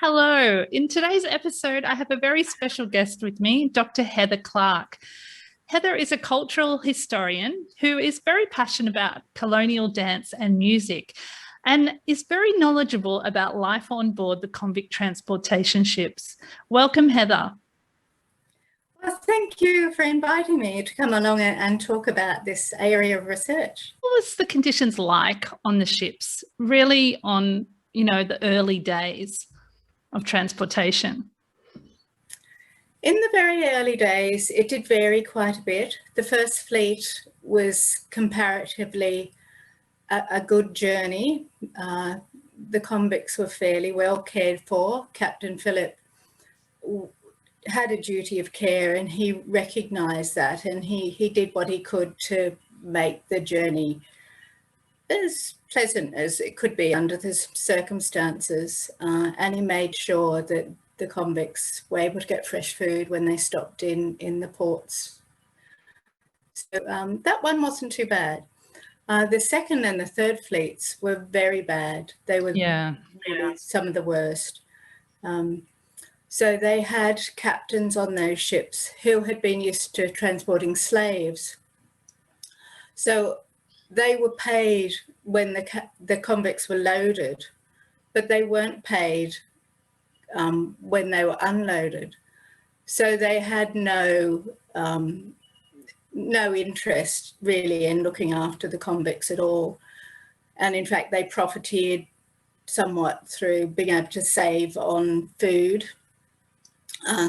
Hello. In today's episode, I have a very special guest with me, Dr. Heather Clarke. Heather is a cultural historian who is very passionate about colonial dance and music and is very knowledgeable about life on board the convict transportation ships. Welcome, Heather. Well, thank you for inviting me to come along and talk about this area of research. What was the conditions like on the ships, really on, the early days of transportation? In the very early days, it did vary quite a bit. The first fleet was comparatively a good journey. The convicts were fairly well cared for. Captain Phillip had a duty of care and he recognised that, and he did what he could to make the journey as pleasant as it could be under the circumstances, and he made sure that the convicts were able to get fresh food when they stopped in the ports. So that one wasn't too bad. The second and the third fleets were very bad. They were really some of the worst. So they had captains on those ships who had been used to transporting slaves. So they were paid when the convicts were loaded, but they weren't paid when they were unloaded. So they had no interest really in looking after the convicts at all. And in fact, they profiteered somewhat through being able to save on food.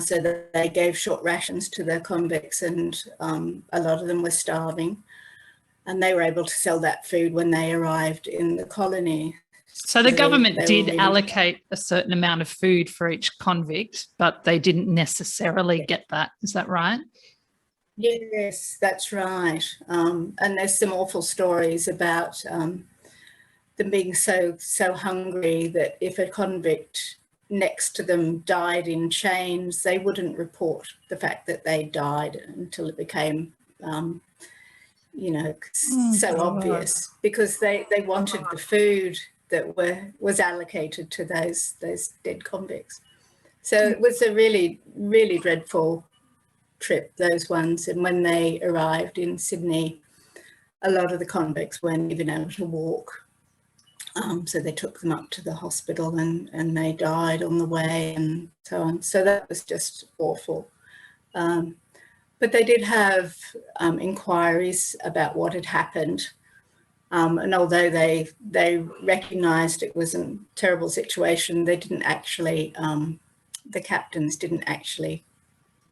So that they gave short rations to their convicts, and a lot of them were starving. And they were able to sell that food when they arrived in the colony. So the government did allocate a certain amount of food for each convict, but they didn't necessarily get that. Is that right? Yes, that's right. And there's some awful stories about them being so hungry that if a convict next to them died in chains, they wouldn't report the fact that they died until it became so obvious, because they wanted the food that was allocated to those dead convicts. So it was a really, really dreadful trip, those ones. And when they arrived in Sydney, a lot of the convicts weren't even able to walk. So they took them up to the hospital and they died on the way and so on. So that was just awful. But they did have inquiries about what had happened. And although they recognised it was a terrible situation, they didn't actually, the captains didn't actually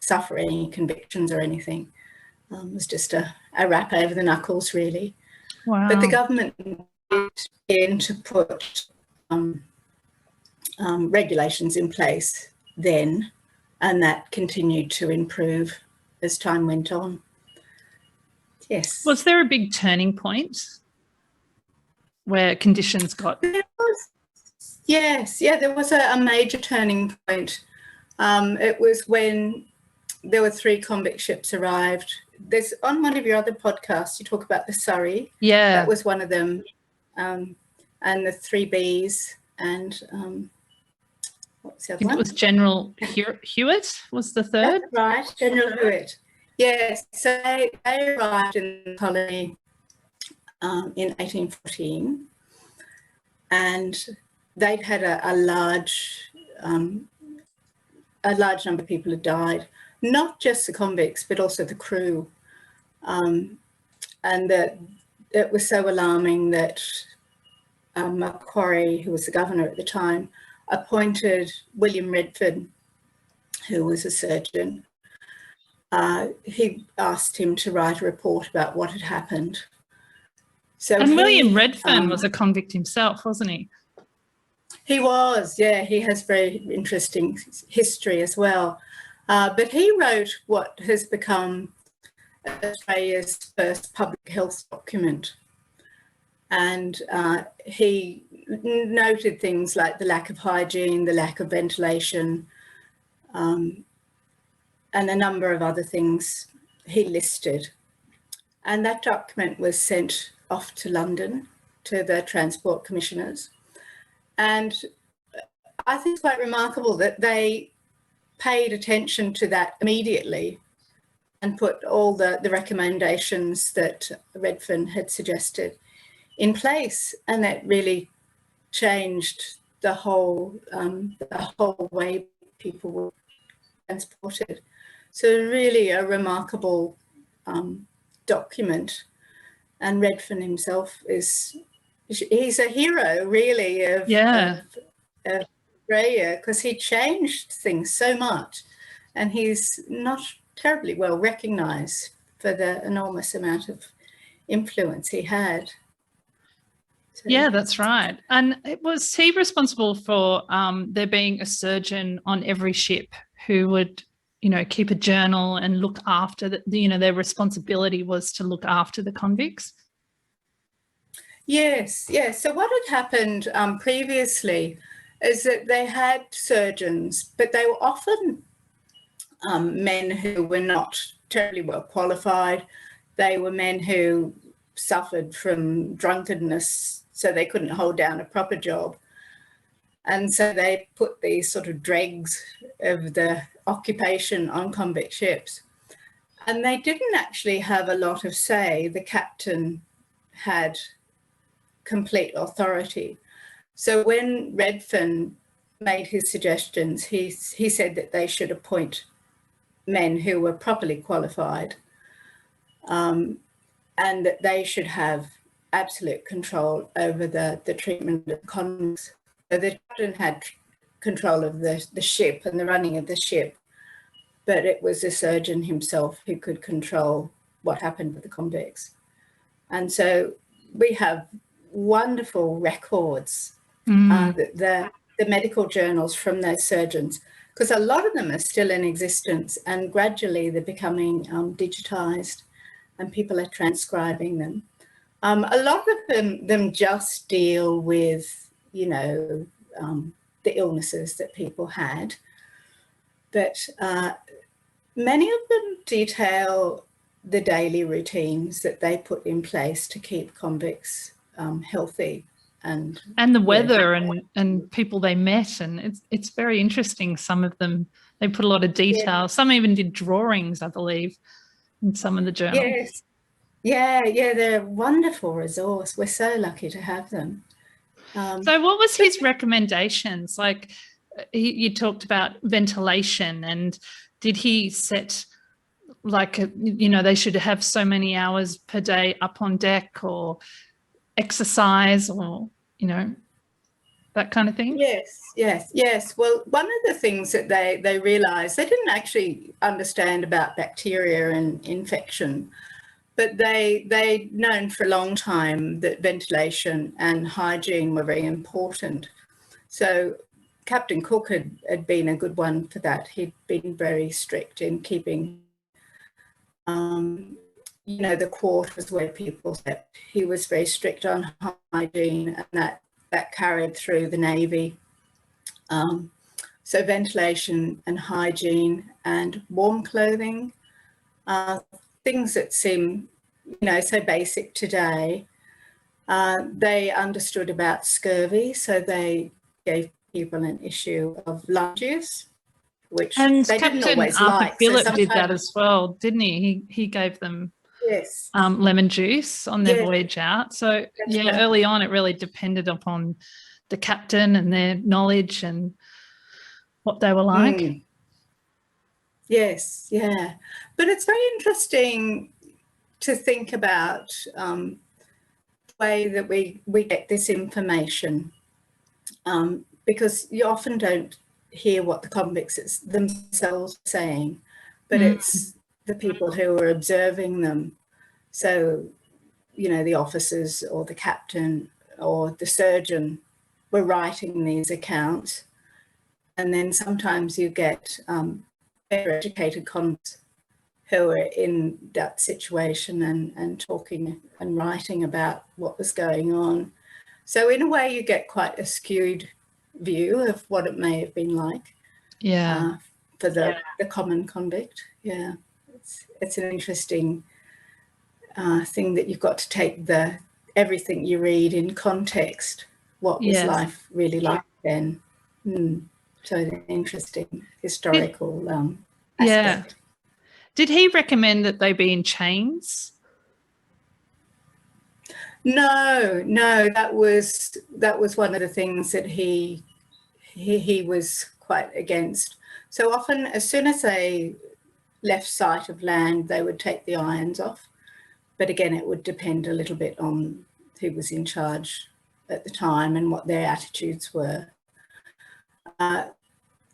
suffer any convictions or anything. It was just a rap over the knuckles, really. Wow. But the government did begin to put regulations in place then, and that continued to improve as time went on. Yes. Was there a big turning point where conditions got... Yes, there was a major turning point. It was when there were 3 convict ships arrived. There's on one of your other podcasts, you talk about the Surrey. Yeah. That was one of them. And the 3 Bs and what was the other one? It was General Hewitt was the third. That's right, General Hewitt. Yes, so they arrived in the colony in 1814, and they'd had a large number of people had died, not just the convicts, but also the crew. And that it was so alarming that Macquarie, who was the governor at the time, appointed William Redford, who was a surgeon. He asked him to write a report about what had happened. And William Redfern was a convict himself, wasn't he? He was, yeah. He has very interesting history as well. But he wrote what has become Australia's first public health document. And he noted things like the lack of hygiene, the lack of ventilation, and a number of other things he listed. And that document was sent off to London to the Transport Commissioners. And I think it's quite remarkable that they paid attention to that immediately and put all the recommendations that Redfern had suggested in place, and that really changed the whole way people were transported. So really a remarkable document, and Redfern himself he's a hero really of Australia, because he changed things so much, and he's not terribly well recognised for the enormous amount of influence he had. So, yeah, that's right. And was he responsible for there being a surgeon on every ship who would, keep a journal and look after their responsibility was to look after the convicts? Yes. So what had happened previously is that they had surgeons, but they were often men who were not terribly well qualified. They were men who suffered from drunkenness, so they couldn't hold down a proper job. And so they put these sort of dregs of the occupation on convict ships. And they didn't actually have a lot of say. The captain had complete authority. So when Redfern made his suggestions, he said that they should appoint men who were properly qualified, and that they should have absolute control over the treatment of convicts. So the captain had control of the ship and the running of the ship, but it was the surgeon himself who could control what happened with the convicts. And so we have wonderful records, the medical journals from those surgeons, because a lot of them are still in existence, and gradually they're becoming digitised, and people are transcribing them. A lot of them just deal with, the illnesses that people had, but many of them detail the daily routines that they put in place to keep convicts healthy. And the weather and people they met, and it's very interesting. Some of them, they put a lot of detail. Some even did drawings, I believe, in some of the journals. Yes. Yeah, they're a wonderful resource. We're so lucky to have them. So what was his recommendations? Like, you talked about ventilation, and did he set they should have so many hours per day up on deck, or exercise, or that kind of thing? Yes. Well, one of the things that they realised, they didn't actually understand about bacteria and infection, but they'd known for a long time that ventilation and hygiene were very important. So Captain Cook had been a good one for that. He'd been very strict in keeping the quarters where people slept. He was very strict on hygiene, and that carried through the Navy. So ventilation and hygiene and warm clothing, things that seem, so basic today. They understood about scurvy, so they gave people an issue of Lange's, which they didn't always like. Phillip did that as well, didn't he? He gave them lemon juice on their voyage out. So early on it really depended upon the captain and their knowledge and what they were like. Yes, yeah. But it's very interesting to think about the way that we get this information, because you often don't hear what the convicts themselves are saying, but it's the people who are observing them. So, the officers or the captain or the surgeon were writing these accounts, and then sometimes you get better educated convicts who are in that situation and talking and writing about what was going on. So in a way you get quite a skewed view of what it may have been like for the common convict. Yeah, it's an interesting thing that you've got to take everything you read in context. What was life really like then? So an interesting historical Yeah. aspect. Did he recommend that they be in chains? No, that was one of the things that he was quite against. So often, as soon as they left sight of land, they would take the irons off. But again, it would depend a little bit on who was in charge at the time and what their attitudes were.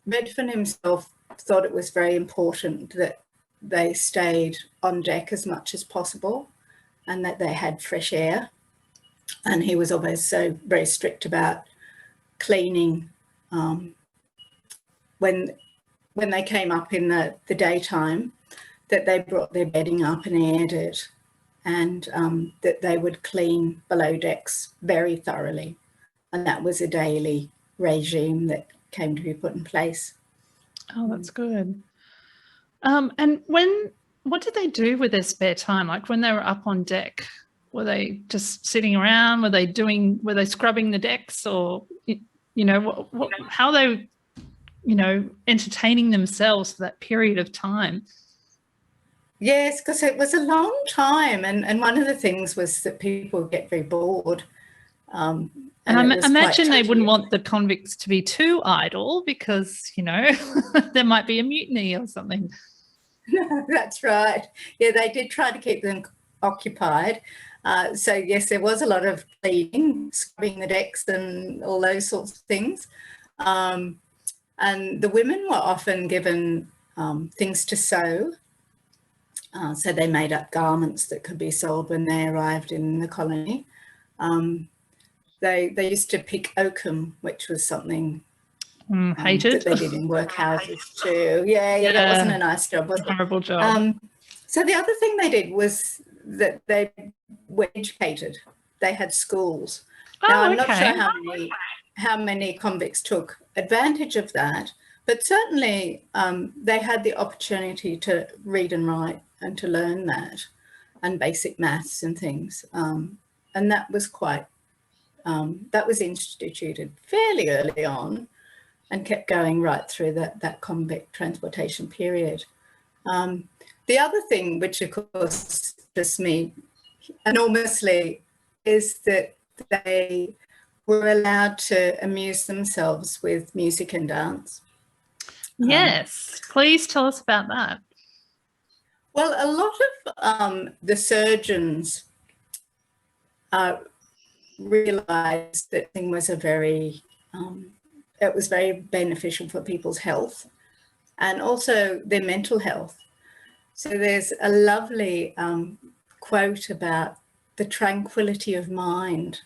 Redfern himself thought it was very important that they stayed on deck as much as possible and that they had fresh air. And he was always so very strict about cleaning when they came up in the daytime, that they brought their bedding up and aired it, and that they would clean below decks very thoroughly. And that was a daily regime that came to be put in place. Oh, that's good. And what did they do with their spare time? Like when they were up on deck, were they just sitting around? Were they scrubbing the decks, or, how they, entertaining themselves for that period of time? Yes, because it was a long time. And one of the things was that people would get very bored. And I imagine they wouldn't want the convicts to be too idle because, there might be a mutiny or something. No, that's right. Yeah, they did try to keep them occupied. So, yes, there was a lot of cleaning, scrubbing the decks and all those sorts of things. And the women were often given things to sew. So they made up garments that could be sold when they arrived in the colony. They used to pick oakum, which was something hated. that they did in workhouses too. Yeah, that wasn't a nice job, was it? Horrible job. So the other thing they did was that they were educated. They had schools. Now, I'm not sure how many convicts took advantage of that, but certainly they had the opportunity to read and write and to learn that, and basic maths and things. And that was that was instituted fairly early on and kept going right through that convict transportation period. The other thing, which of course interests me enormously, is that they were allowed to amuse themselves with music and dance. Yes, please tell us about that. Well, a lot of the surgeons realised that thing was it was very beneficial for people's health and also their mental health. So there's a lovely quote about the tranquility of mind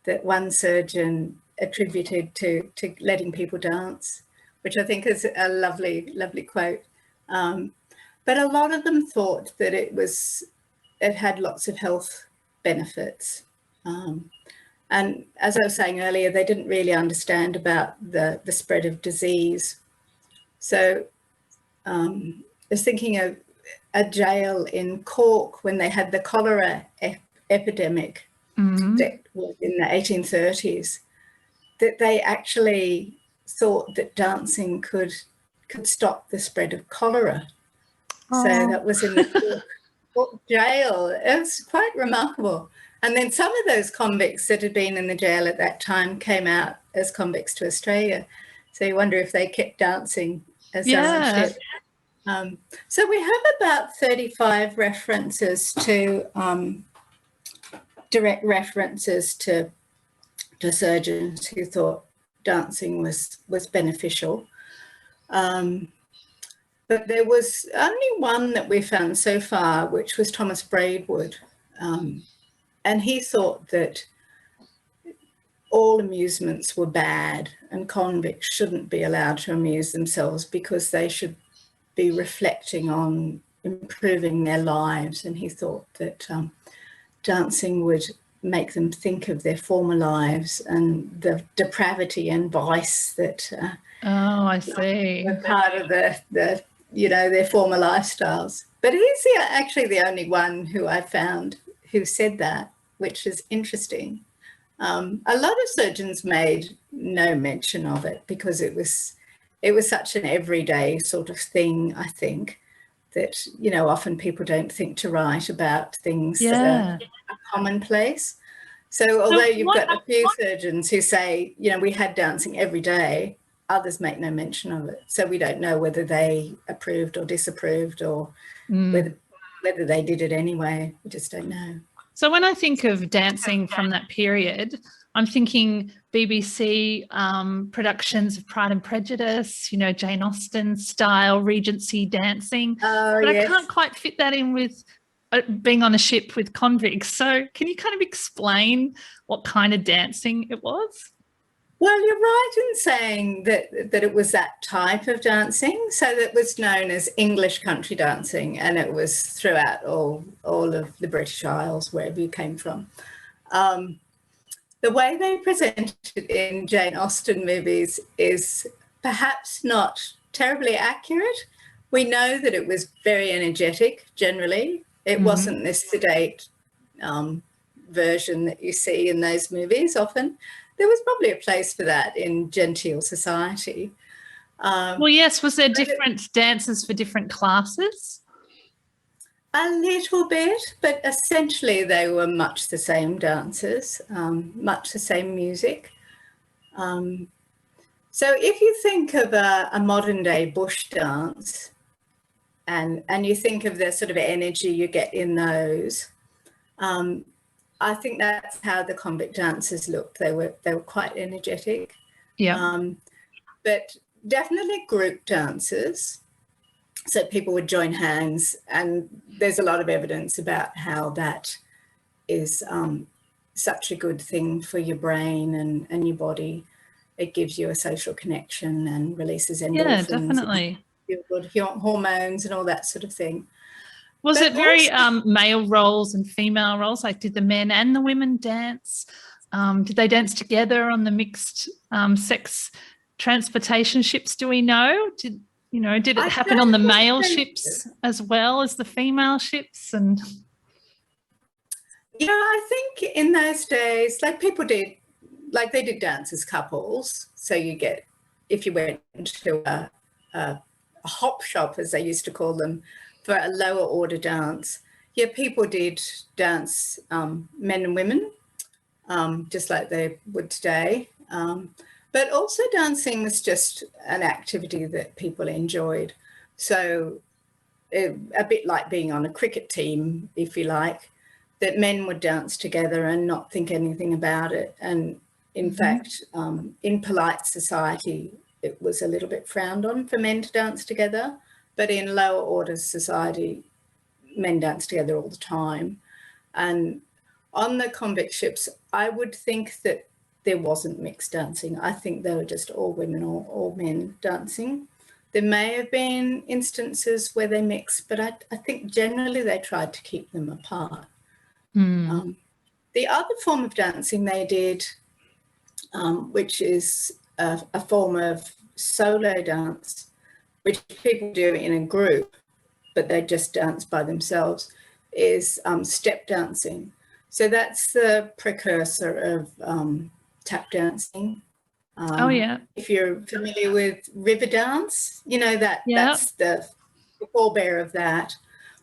that one surgeon attributed to letting people dance, which I think is a lovely, lovely quote. But a lot of them thought that it had lots of health benefits. And as I was saying earlier, they didn't really understand about the spread of disease. So I was thinking of a jail in Cork when they had the cholera epidemic that was in the 1830s, that they actually thought that dancing could stop the spread of cholera. So that was in the Cork jail. It was quite remarkable. And then some of those convicts that had been in the jail at that time came out as convicts to Australia. So you wonder if they kept dancing as they did. So we have about 35 references to direct references to surgeons who thought dancing was beneficial. But there was only one that we found so far, which was Thomas Braidwood. And he thought that all amusements were bad and convicts shouldn't be allowed to amuse themselves because they should be reflecting on improving their lives. And he thought that dancing would make them think of their former lives and the depravity and vice that I see. were part of their former lifestyles. But he's actually the only one who I found who said that, which is interesting. A lot of surgeons made no mention of it, because it was such an everyday sort of thing, I think, that, you know, often people don't think to write about things that are commonplace. So although you've got a few surgeons who say, you know, we had dancing every day, others make no mention of it. So we don't know whether they approved or disapproved, or whether they did it anyway. We just don't know. So when I think of dancing from that period, I'm thinking BBC productions of Pride and Prejudice, you know, Jane Austen style Regency dancing. But yes. I can't quite fit that in with being on a ship with convicts. So can you kind of explain what kind of dancing it was? Well, you're right in saying that it was that type of dancing. So that was known as English country dancing, and it was throughout all of the British Isles, wherever you came from. The way they presented it in Jane Austen movies is perhaps not terribly accurate. We know that it was very energetic generally. It wasn't this sedate version that you see in those movies often. There was probably a place for that in genteel society. Well, yes. Was there different dances for different classes? A little bit, but essentially they were much the same dances, much the same music. So if you think of a modern day bush dance, and you think of the sort of energy you get in those, I think that's how the convict dances looked. They were quite energetic. Yeah. But definitely group dances. So people would join hands, and there's a lot of evidence about how that is such a good thing for your brain and your body. It gives you a social connection and releases endorphins. Yeah, definitely. Good hormones and all that sort of thing. Was it very male roles and female roles? Like, did the men and the women dance? Did they dance together on the mixed sex transportation ships? Do we know? Did it happen on the male ships as well as the female ships? And yeah, I think in those days, like, people did, like, they did dance as couples. So you get, if you went to a hop shop, as they used to call them, for a lower order dance, yeah, people did dance, men and women, just like they would today. But also dancing was just an activity that people enjoyed. So a bit like being on a cricket team, if you like, that men would dance together and not think anything about it. And in fact, in polite society, it was a little bit frowned on for men to dance together. But in lower order society, men dance together all the time. And on the convict ships, I would think that there wasn't mixed dancing. I think they were just all women or all men dancing. There may have been instances where they mixed, but I think generally they tried to keep them apart. The other form of dancing they did, which is a form of solo dance, which people do in a group, but they just dance by themselves, is step dancing. So that's the precursor of tap dancing. oh yeah. If you're familiar with river dance, you know that's the forebear of that.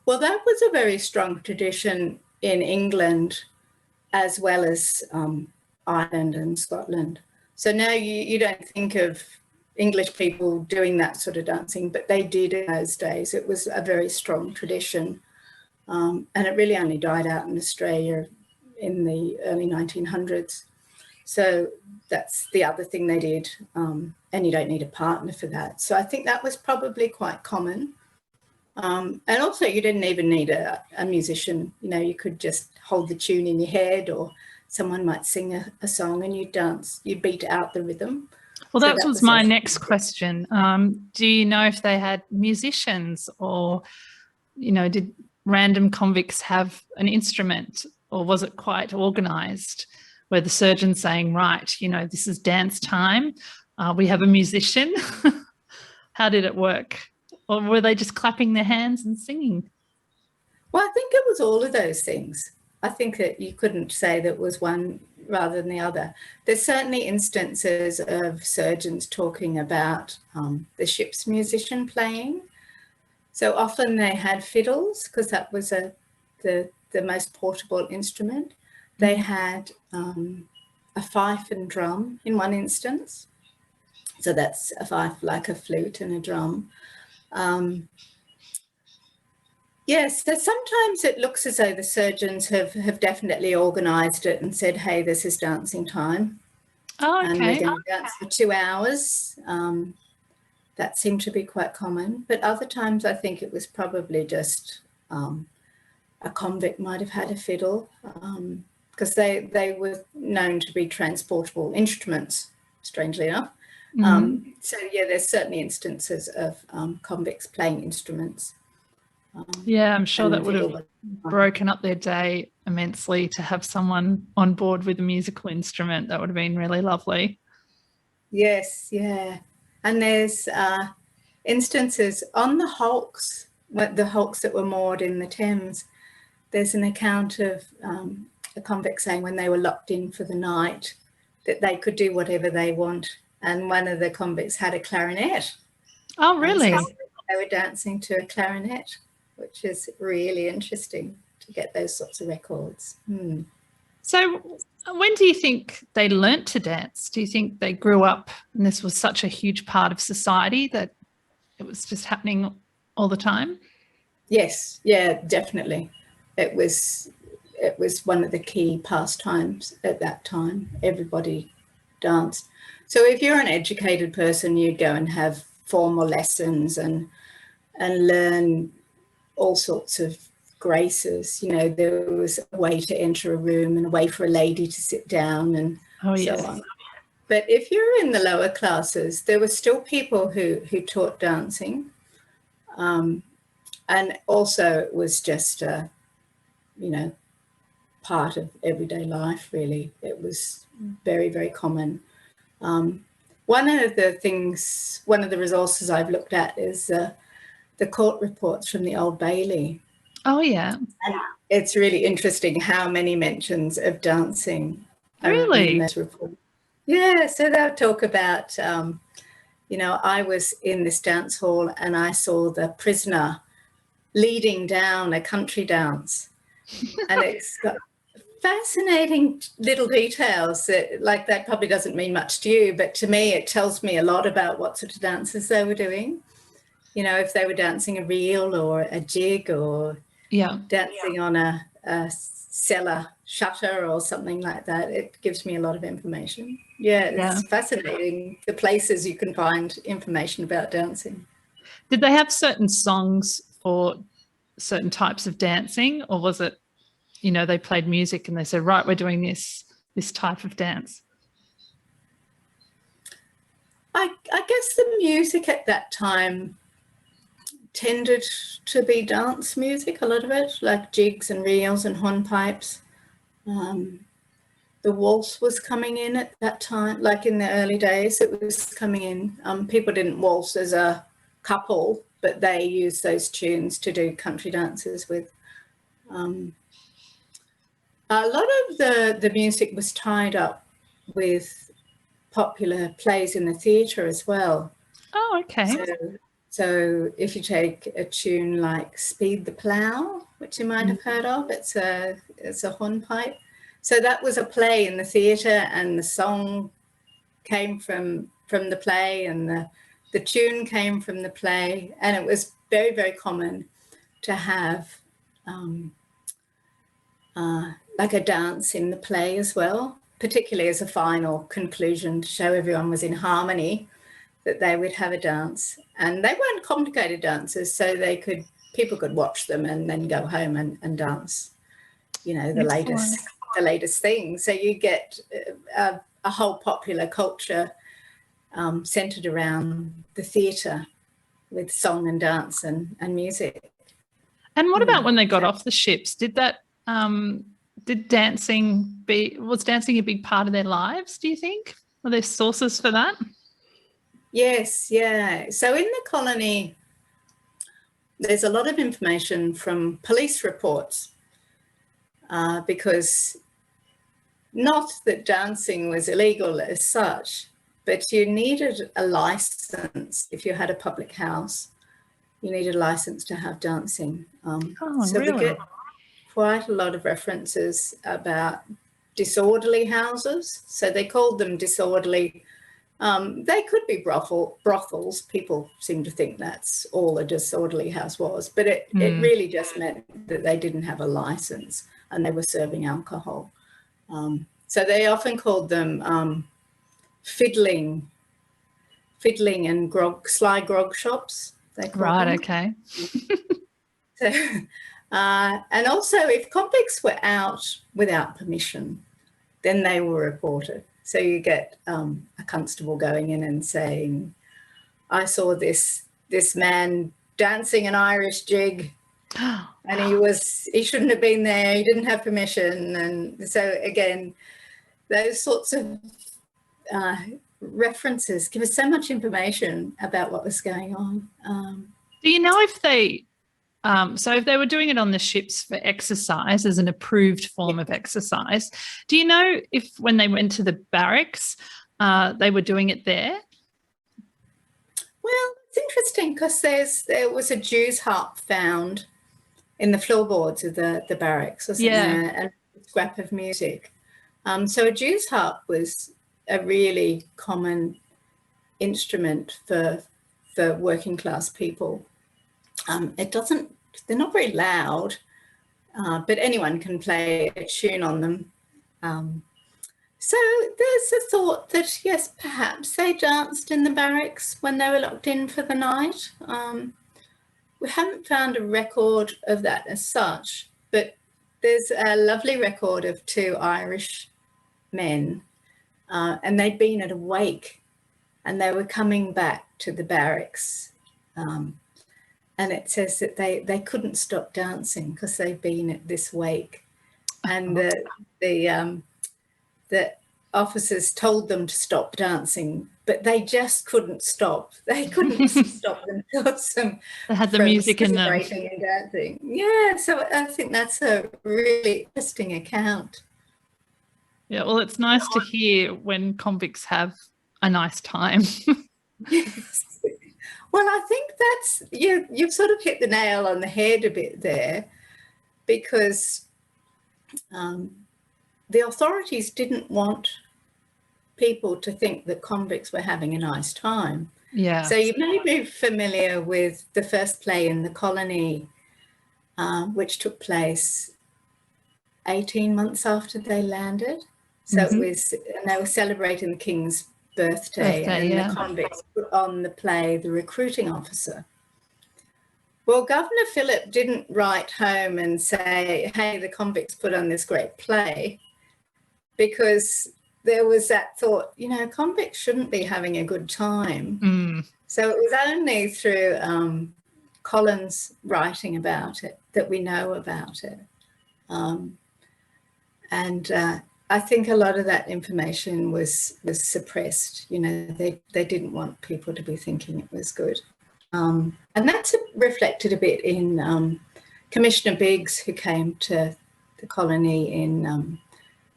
Well, that was a very strong tradition in England as well as Ireland and Scotland. So now you don't think of English people doing that sort of dancing, but they did in those days. It was a very strong tradition. And it really only died out in Australia in the early 1900s. So that's the other thing they did. And you don't need a partner for that. So I think that was probably quite common. And also you didn't even need a musician. You know, you could just hold the tune in your head, or someone might sing a song and you'd dance, you'd beat out the rhythm. Well, that was my next question. Do you know if they had musicians, or, you know, did random convicts have an instrument, or was it quite organised where the surgeon's saying, right, you know, this is dance time, we have a musician? How did it work? Or were they just clapping their hands and singing? Well, I think it was all of those things. I think that you couldn't say that was one rather than the other. There's certainly instances of surgeons talking about the ship's musician playing. So often they had fiddles because that was the most portable instrument. They had a fife and drum in one instance. So that's a fife like a flute and a drum. Yes, so sometimes it looks as though the surgeons have definitely organised it and said, hey, this is dancing time. Oh, And okay. we're going to dance for 2 hours. That seemed to be quite common. But other times I think it was probably just a convict might have had a fiddle because they were known to be transportable instruments, strangely enough. So, yeah, there's certainly instances of convicts playing instruments. Yeah, I'm sure that would have broken up their day immensely to have someone on board with a musical instrument. That would have been really lovely. Yes, yeah. And there's instances on the hulks, the hulks that were moored in the Thames, there's an account of a convict saying when they were locked in for the night that they could do whatever they want. And one of the convicts had a clarinet. Oh, really? So they were dancing to a clarinet, which is really interesting to get those sorts of records. So when do you think they learnt to dance? Do you think they grew up and this was such a huge part of society that it was just happening all the time? Yes, yeah, definitely. It was one of the key pastimes at that time. Everybody danced. So if you're an educated person, you'd go and have formal lessons and learn all sorts of graces. You know, there was a way to enter a room and a way for a lady to sit down and so on. But if you're in the lower classes, there were still people who taught dancing. And also it was just, part of everyday life, really. It was very, very common. One of the resources I've looked at is the court reports from the Old Bailey. Oh, yeah. And it's really interesting how many mentions of dancing are in those reports. Yeah, so they'll talk about, I was in this dance hall and I saw the prisoner leading down a country dance. And it's got fascinating little details that probably doesn't mean much to you, but to me it tells me a lot about what sort of dances they were doing. You know, if they were dancing a reel or a jig or dancing on a cellar shutter or something like that, it gives me a lot of information. It's fascinating the places you can find information about dancing. Did they have certain songs for certain types of dancing, or was it, they played music and they said, right, we're doing this type of dance? I guess the music at that time tended to be dance music, a lot of it, like jigs and reels and hornpipes. The waltz was coming in at that time, like in the early days, it was coming in. People didn't waltz as a couple, but they used those tunes to do country dances with. A lot of the music was tied up with popular plays in the theatre as well. Oh, okay. So if you take a tune like Speed the Plough, which you might have heard of, it's a hornpipe. So that was a play in the theatre, and the song came from the play, and the tune came from the play, and it was very, very common to have like a dance in the play as well, particularly as a final conclusion to show everyone was in harmony, that they would have a dance. And they weren't complicated dances, so people could watch them and then go home and dance, the latest thing. So you get a whole popular culture centred around the theatre with song and dance and music. And what about when they got off the ships? Was dancing a big part of their lives, do you think? Are there sources for that? Yes, yeah. So in the colony, there's a lot of information from police reports because not that dancing was illegal as such, but you needed a license if you had a public house. You needed a license to have dancing. So really? we get quite a lot of references about disorderly houses. So they called them disorderly. They could be brothels. People seem to think that's all a disorderly house was, but it really just meant that they didn't have a license and they were serving alcohol. So they often called them fiddling and sly grog shops. They called them. Okay. So, and also, if convicts were out without permission, then they were reported. So you get a constable going in and saying, I saw this man dancing an Irish jig and he shouldn't have been there, he didn't have permission. And so again, those sorts of references give us so much information about what was going on. Do you know if they, so if they were doing it on the ships for exercise as an approved form of exercise, do you know if when they went to the barracks, they were doing it there? Well, it's interesting because there was a Jew's harp found in the floorboards of the barracks, wasn't there? And a scrap of music. So a Jew's harp was a really common instrument for working class people. They're not very loud, but anyone can play a tune on them. So there's a thought that, yes, perhaps they danced in the barracks when they were locked in for the night. We haven't found a record of that as such, but there's a lovely record of two Irish men, and they'd been at a wake and they were coming back to the barracks. And it says that they couldn't stop dancing because they'd been at this wake. And the officers told them to stop dancing, but they just couldn't stop. They couldn't stop themselves they had the music in them. Celebrating and dancing. Yeah, so I think that's a really interesting account. Yeah, well, it's nice to hear when convicts have a nice time. Yes. Well, I think that's, you've sort of hit the nail on the head a bit there, because the authorities didn't want people to think that convicts were having a nice time. Yeah. So you may be familiar with the first play in the colony, which took place 18 months after they landed. So it was, and they were celebrating the King's birthday, and the convicts put on the play The Recruiting Officer. Well, Governor Phillip didn't write home and say, hey, the convicts put on this great play, because there was that thought, convicts shouldn't be having a good time. So it was only through Collins writing about it that we know about it. I think a lot of that information was suppressed. They didn't want people to be thinking it was good. And that's reflected a bit in Commissioner Biggs, who came to the colony in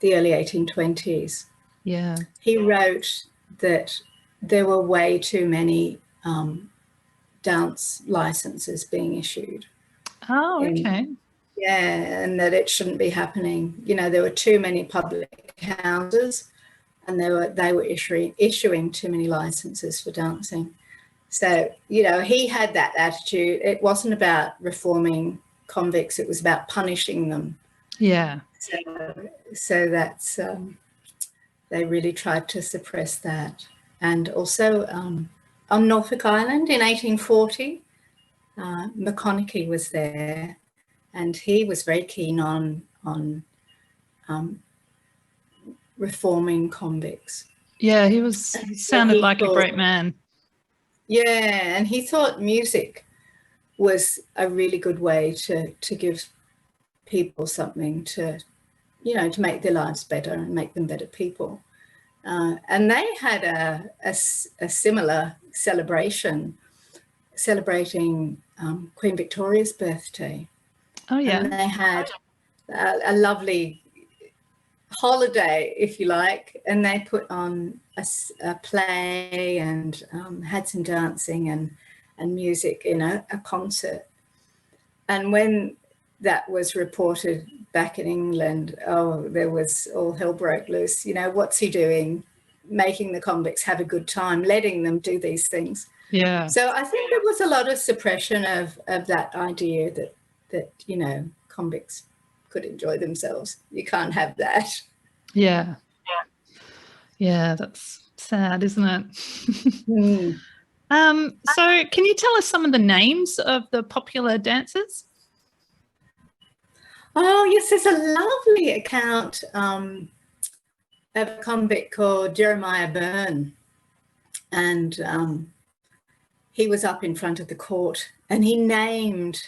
the early 1820s. Yeah. He wrote that there were way too many dance licenses being issued. Oh, okay. Yeah, and that it shouldn't be happening. There were too many public houses, and they were issuing too many licenses for dancing. So, he had that attitude. It wasn't about reforming convicts, it was about punishing them. Yeah. So that's, they really tried to suppress that. And also on Norfolk Island in 1840, McConaughey was there. And he was very keen on reforming convicts. Yeah, he sounded like a great man. Yeah, and he thought music was a really good way to give people something to make their lives better and make them better people. And they had a similar celebration, celebrating Queen Victoria's birthday. Oh, yeah. And they had a lovely holiday, if you like, and they put on a play and had some dancing and music in a concert. And when that was reported back in England, oh, there was all hell broke loose. You know, what's he doing? Making the convicts have a good time, letting them do these things. Yeah. So I think there was a lot of suppression of that idea that, you know, convicts could enjoy themselves. You can't have that. Yeah. Yeah, that's sad, isn't it? So can you tell us some of the names of the popular dancers? Oh, yes, there's a lovely account of a convict called Jeremiah Byrne. And he was up in front of the court and he named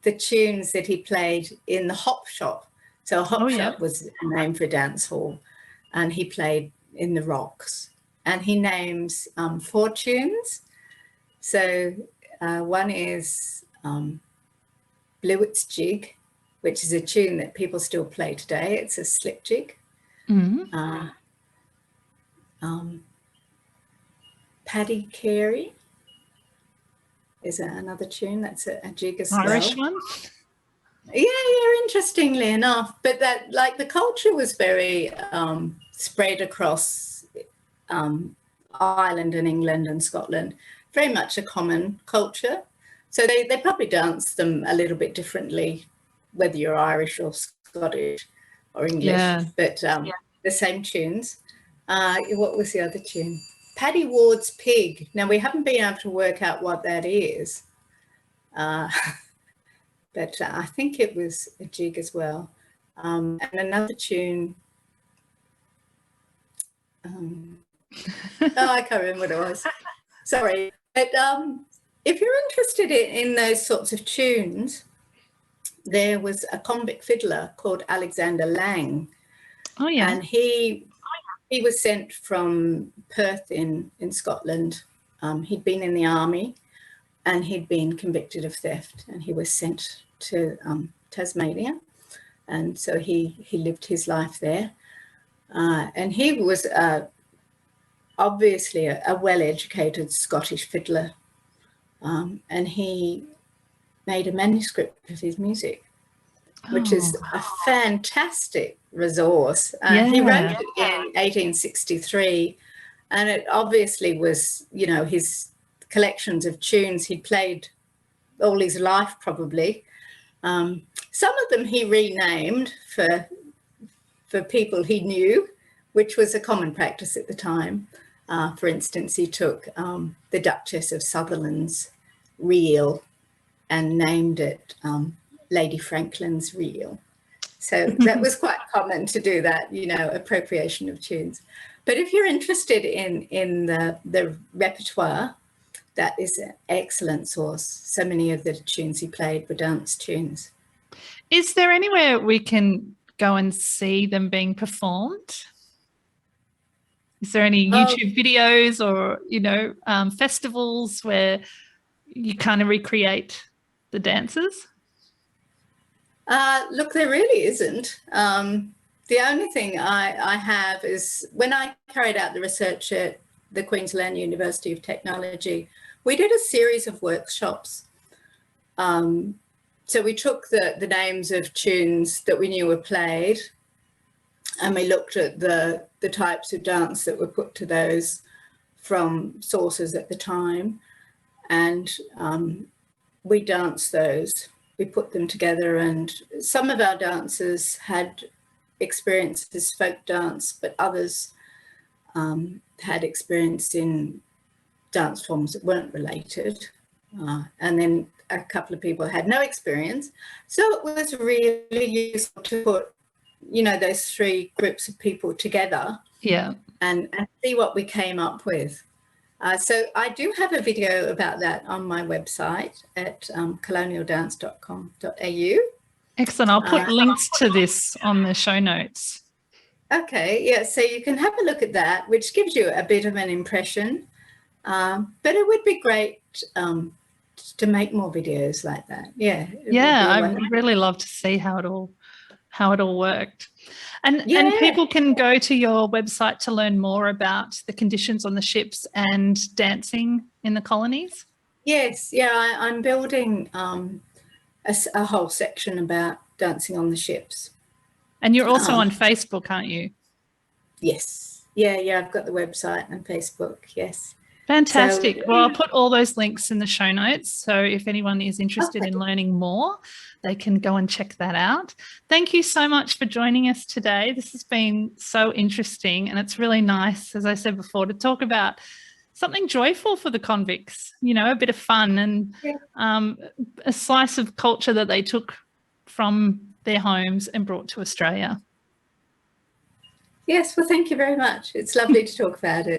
the tunes that he played in the hop shop. So a hop shop was a name for a dance hall, and he played in the Rocks. And he names 4 tunes. So one is Blewett's Jig, which is a tune that people still play today. It's a slip jig. Paddy Carey is another tune. That's a jig as well. Irish one? Yeah, interestingly enough. But that, like, the culture was very spread across Ireland and England and Scotland, very much a common culture. So they probably dance them a little bit differently, whether you're Irish or Scottish or English, but the same tunes. What was the other tune? Paddy Ward's Pig. Now, we haven't been able to work out what that is, but I think it was a jig as well. And another tune, I can't remember what it was. Sorry. But if you're interested in those sorts of tunes, there was a convict fiddler called Alexander Lange. Oh, yeah. And he was sent from Perth in Scotland. He'd been in the army and he'd been convicted of theft, and he was sent to Tasmania. And so he lived his life there. And he was obviously a well-educated Scottish fiddler. And he made a manuscript of his music, which is a fantastic resource. He wrote it in 1863, and it obviously was, you know, his collections of tunes he'd played all his life probably. Some of them he renamed for people he knew, which was a common practice at the time. For instance, he took the Duchess of Sutherland's reel and named it Lady Franklin's reel. So that was quite common to do that, you know, appropriation of tunes. But if you're interested in the repertoire, that is an excellent source. So many of the tunes he played were dance tunes. Is there anywhere we can go and see them being performed? Is there any YouTube videos or, you know, festivals where you kind of recreate the dances? Look, there really isn't. The only thing I have is when I carried out the research at the Queensland University of Technology, we did a series of workshops. So we took the names of tunes that we knew were played, and we looked at the types of dance that were put to those from sources at the time, and we danced those. We put them together, and some of our dancers had experience as folk dance, but others had experience in dance forms that weren't related. And then a couple of people had no experience. So it was really useful to put, you know, those 3 groups of people together, and see what we came up with. So I do have a video about that on my website at colonialdance.com.au. Excellent. I'll put links to this on the show notes. Okay, yeah, so you can have a look at that, which gives you a bit of an impression. But it would be great to make more videos like that. Yeah. Yeah, I would really love to see how it all worked. And people can go to your website to learn more about the conditions on the ships and dancing in the colonies? Yes, yeah, I'm building a whole section about dancing on the ships. And you're also on Facebook, aren't you? Yes. Yeah, I've got the website and Facebook, yes. Fantastic. Well, I'll put all those links in the show notes. So if anyone is interested in learning more, they can go and check that out. Thank you so much for joining us today. This has been so interesting, and it's really nice, as I said before, to talk about something joyful for the convicts, you know, a bit of fun and a slice of culture that they took from their homes and brought to Australia. Yes, well, thank you very much. It's lovely to talk about it.